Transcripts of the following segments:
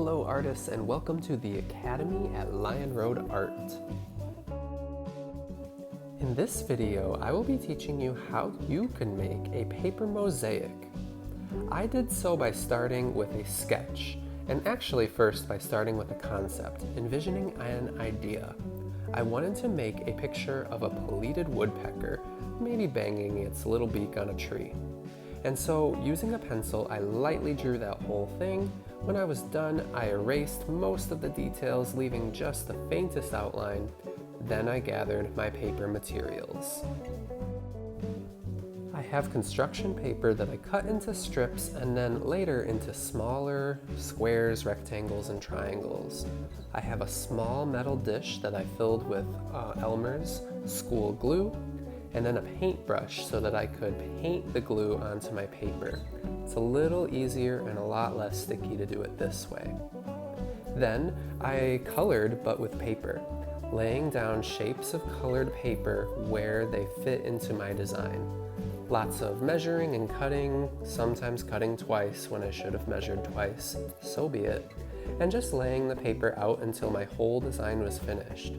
Hello artists, and welcome to the Academy at Lion Road Art. In this video, I will be teaching you how you can make a paper mosaic. I did so by starting with a sketch, and actually first by starting with a concept, envisioning an idea. I wanted to make a picture of a pleated woodpecker, maybe banging its little beak on a tree. And so, using a pencil, I lightly drew that whole thing. When I was done, I erased most of the details, leaving just the faintest outline. Then I gathered my paper materials. I have construction paper that I cut into strips and then later into smaller squares, rectangles, and triangles. I have a small metal dish that I filled with Elmer's school glue, and then a paintbrush so that I could paint the glue onto my paper. It's a little easier and a lot less sticky to do it this way. Then I colored, but with paper, laying down shapes of colored paper where they fit into my design. Lots of measuring and cutting, sometimes cutting twice when I should have measured twice, so be it, and just laying the paper out until my whole design was finished.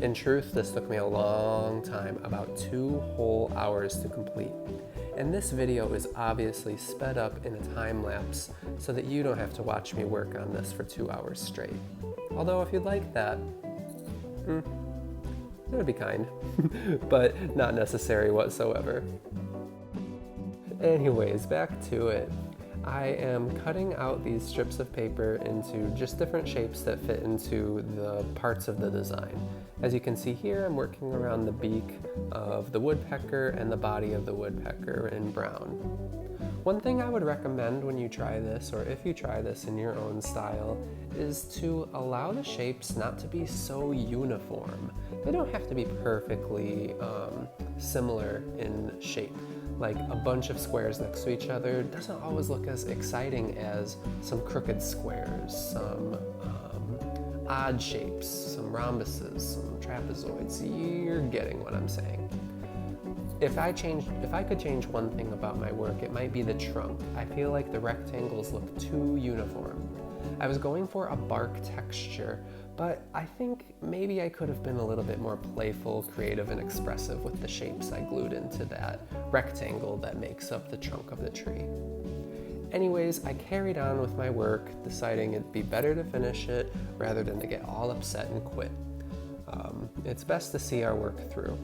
In truth, this took me a long time, about 2 whole hours to complete. And this video is obviously sped up in a time lapse so that you don't have to watch me work on this for 2 hours straight. Although if you'd like that, it would be kind, but not necessary whatsoever. Anyways, back to it. I am cutting out these strips of paper into just different shapes that fit into the parts of the design. As you can see here, I'm working around the beak of the woodpecker and the body of the woodpecker in brown. One thing I would recommend when you try this, or if you try this in your own style, is to allow the shapes not to be so uniform. They don't have to be perfectly similar in shape. Like a bunch of squares next to each other doesn't always look as exciting as some crooked squares, some odd shapes, some rhombuses, some trapezoids. You're getting what I'm saying. If I could change one thing about my work, it might be the trunk. I feel like the rectangles look too uniform. I was going for a bark texture, but I think maybe I could have been a little bit more playful, creative, and expressive with the shapes I glued into that rectangle that makes up the trunk of the tree. Anyways, I carried on with my work, deciding it'd be better to finish it rather than to get all upset and quit. It's best to see our work through.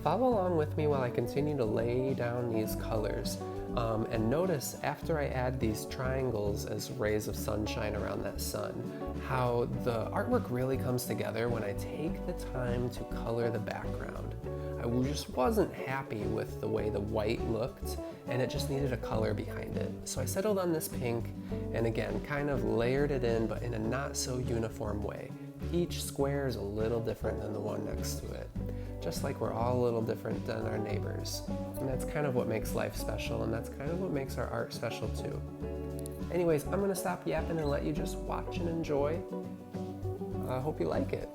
Follow along with me while I continue to lay down these colors. And notice after I add these triangles as rays of sunshine around that sun, how the artwork really comes together when I take the time to color the background. I just wasn't happy with the way the white looked, and it just needed a color behind it. So I settled on this pink, and again, kind of layered it in, but in a not so uniform way. Each square is a little different than the one next to it. Just like we're all a little different than our neighbors. And that's kind of what makes life special, and that's kind of what makes our art special too. Anyways, I'm gonna stop yapping and let you just watch and enjoy. I hope you like it.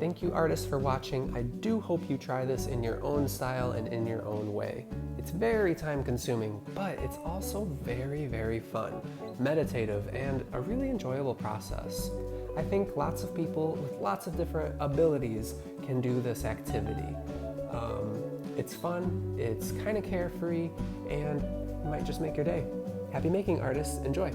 Thank you artists for watching. I do hope you try this in your own style and in your own way. It's very time consuming, but it's also very, very fun, meditative, and a really enjoyable process. I think lots of people with lots of different abilities can do this activity. It's fun, it's kind of carefree, and it might just make your day. Happy making, artists. Enjoy.